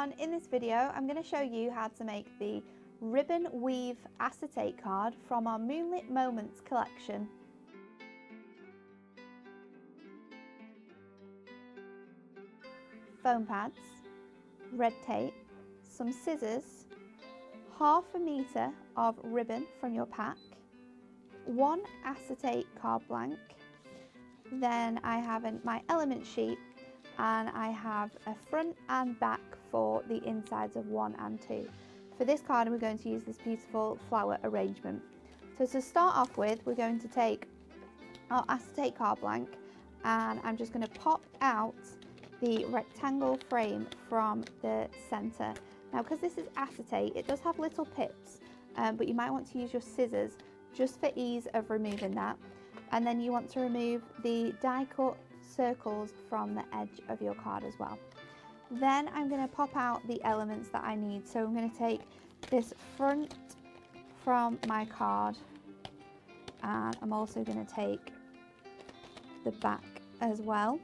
everyone, in this video I'm going to show you how to make the ribbon weave acetate card from our Moonlit Moments collection. Foam pads, red tape, some scissors, half a metre of ribbon from your pack, one acetate card blank, then I have my element sheet, and I have a front and back for the insides of 1 and 2. For this card we're going to use this beautiful flower arrangement. So to start off with, we're going to take our acetate card blank and I'm just going to pop out the rectangle frame from the centre. Now because this is acetate, it does have little pips, but you might want to use your scissors just for ease of removing that. And then you want to remove the die cut circles from the edge of your card as well. Then I'm going to pop out the elements that I need. So I'm going to take this front from my card, and I'm also going to take the back as well.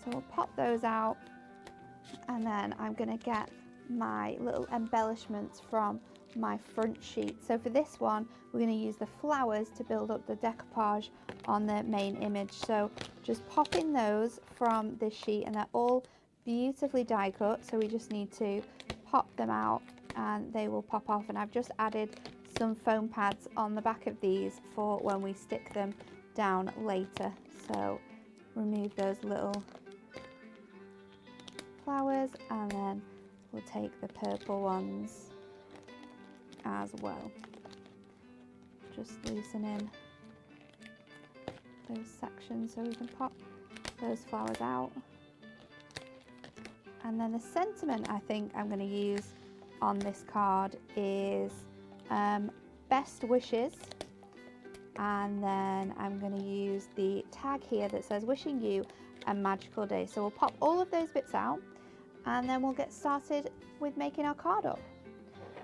So we'll pop those out, and then I'm going to get my little embellishments from my front sheet. So for this one we're going to use the flowers to build up the decoupage on the main image. So just popping those from this sheet, and they're all beautifully die cut, so we just need to pop them out and they will pop off. And I've just added some foam pads on the back of these for when we stick them down later. So remove those little flowers, and then we'll take the purple ones as well. Just loosen in those sections so we can pop those flowers out. And then the sentiment I think I'm going to use on this card is best wishes, and then I'm going to use the tag here that says wishing you a magical day. So we'll pop all of those bits out and then we'll get started with making our card up.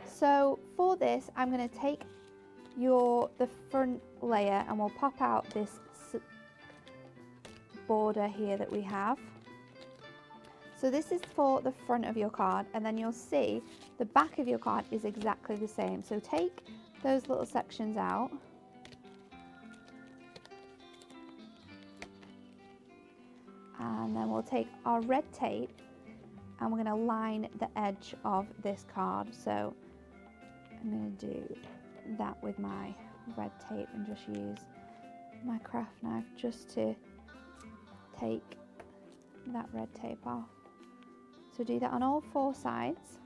So for this I'm going to take the front layer and we'll pop out this border here that we have. So this is for the front of your card, and then you'll see the back of your card is exactly the same. So take those little sections out, and then we'll take our red tape and we're going to line the edge of this card. So I'm going to do that with my red tape and just use my craft knife just to take that red tape off. So do that on all 4 sides,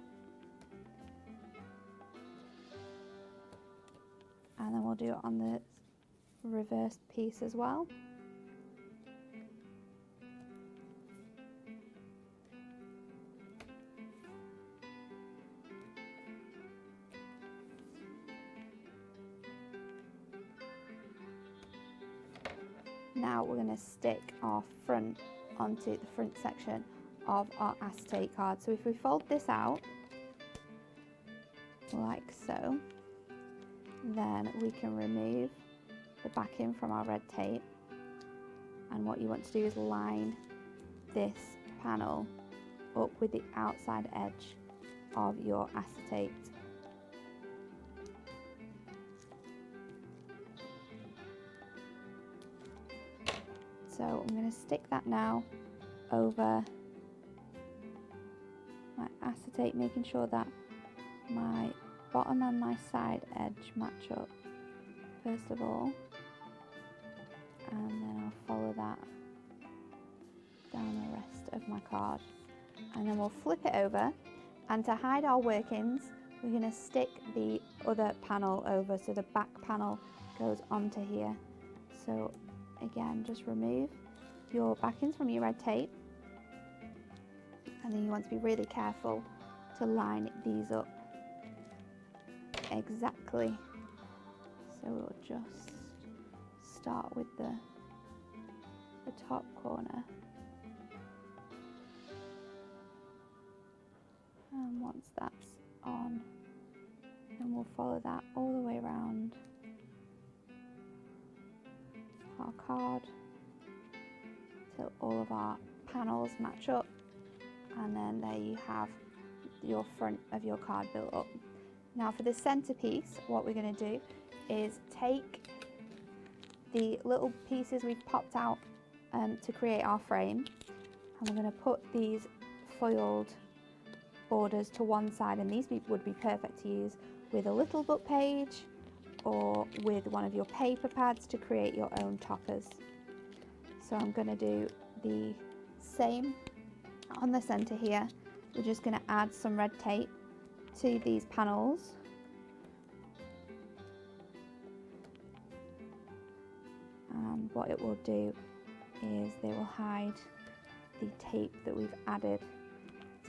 and then we'll do it on the reverse piece as well. Now we're going to stick our front onto the front section of our acetate card. So if we fold this out like so, then we can remove the backing from our red tape, and what you want to do is line this panel up with the outside edge of your acetate. So I'm going to stick that now over my acetate, making sure that my bottom and my side edge match up first of all, and then I'll follow that down the rest of my card, and then we'll flip it over, and to hide our workings we're going to stick the other panel over, so the back panel goes onto here. So again, just remove your backings from your red tape, and then you want to be really careful to line these up exactly. So we'll just start with the top corner, and once that's on, and we'll follow that all the way around our card till all of our panels match up, and then there you have your front of your card built up. Now for the centerpiece, what we're going to do is take the little pieces we've popped out to create our frame, and we're going to put these foiled borders to one side, and these would be perfect to use with a little book page or with one of your paper pads to create your own toppers. So I'm going to do the same on the center here. We're just going to add some red tape to these panels. And what it will do is they will hide the tape that we've added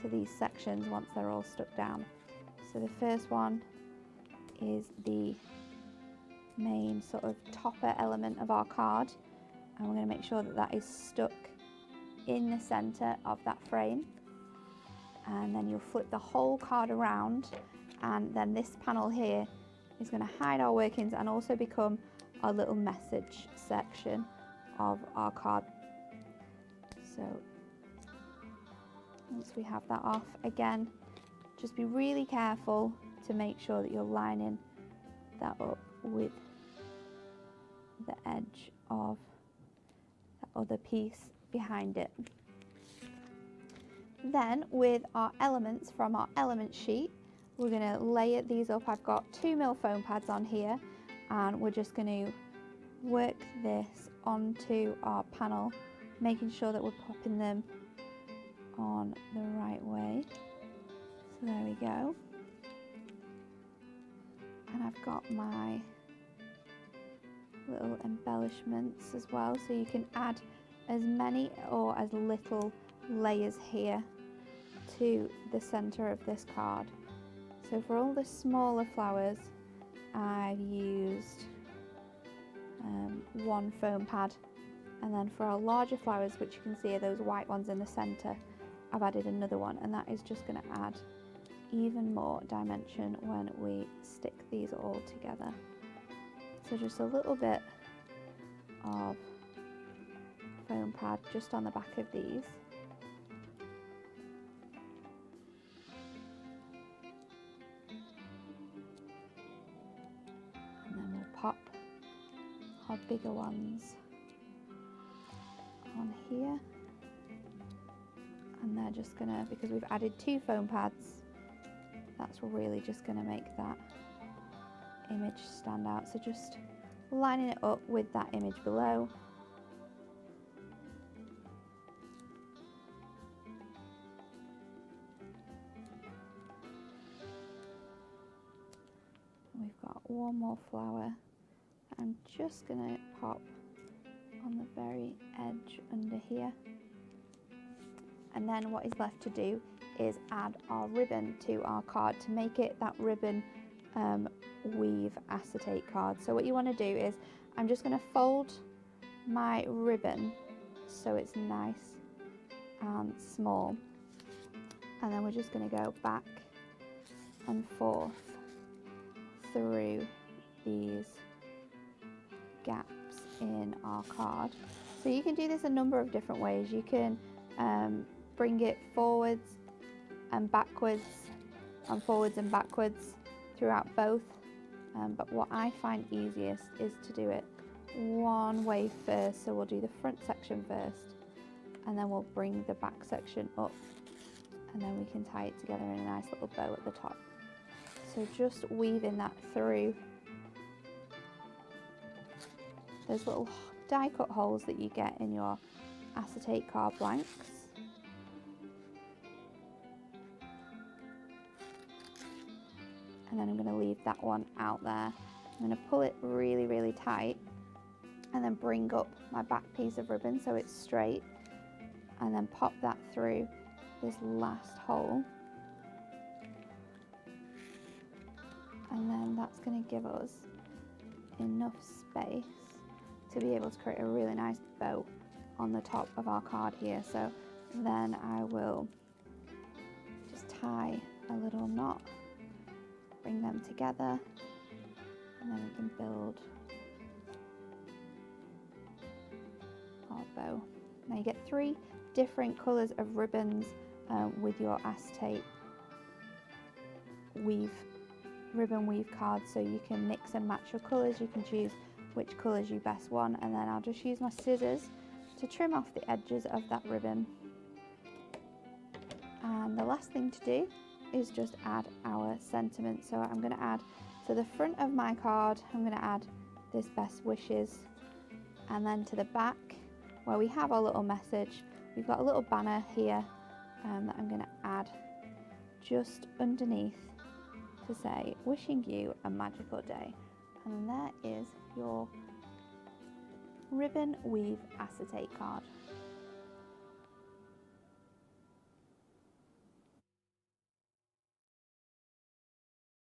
to these sections once they're all stuck down. So the first one is the main sort of topper element of our card, and we're going to make sure that that is stuck in the center of that frame. And then you'll flip the whole card around, and then this panel here is going to hide our workings and also become our little message section of our card. So once we have that off, again, just be really careful to make sure that you're lining that up with the edge of the other piece behind it. Then with our elements from our element sheet, we're going to layer these up. I've got 2mm foam pads on here, and we're just going to work this onto our panel, making sure that we're popping them on the right way. So there we go. And I've got my little embellishments as well, so you can add as many or as little layers here to the center of this card. So for all the smaller flowers, I've used one foam pad, and then for our larger flowers, which you can see are those white ones in the center, I've added another one, and that is just going to add even more dimension when we stick these all together. So just a little bit of foam pad just on the back of these. And then we'll pop our bigger ones on here. And they're just gonna, because we've added 2 foam pads, that's really just gonna make that image stand out. So just lining it up with that image below. We've got one more flower that I'm just gonna pop on the very edge under here. And then what is left to do is add our ribbon to our card to make it that ribbon weave acetate card. So what you want to do is, I'm just going to fold my ribbon so it's nice and small, and then we're just going to go back and forth through these gaps in our card. So you can do this a number of different ways. You can bring it forwards and backwards and forwards and backwards throughout both, but what I find easiest is to do it one way first. So we'll do the front section first, and then we'll bring the back section up, and then we can tie it together in a nice little bow at the top. So just weaving that through those little die cut holes that you get in your acetate card blanks. And then I'm going to leave that one out there. I'm going to pull it really, really tight, and then bring up my back piece of ribbon so it's straight, and then pop that through this last hole. And then that's going to give us enough space to be able to create a really nice bow on the top of our card here. So then I will just tie a little knot, bring them together, and then we can build card bow. Now you get 3 different colours of ribbons with your acetate ribbon weave cards, so you can mix and match your colours. You can choose which colours you best want, and then I'll just use my scissors to trim off the edges of that ribbon. And the last thing to do is just add our sentiment. So I'm going to add to the front of my card, I'm going to add this best wishes, and then to the back where we have our little message, we've got a little banner here that I'm going to add just underneath to say wishing you a magical day. And there is your ribbon weave acetate card.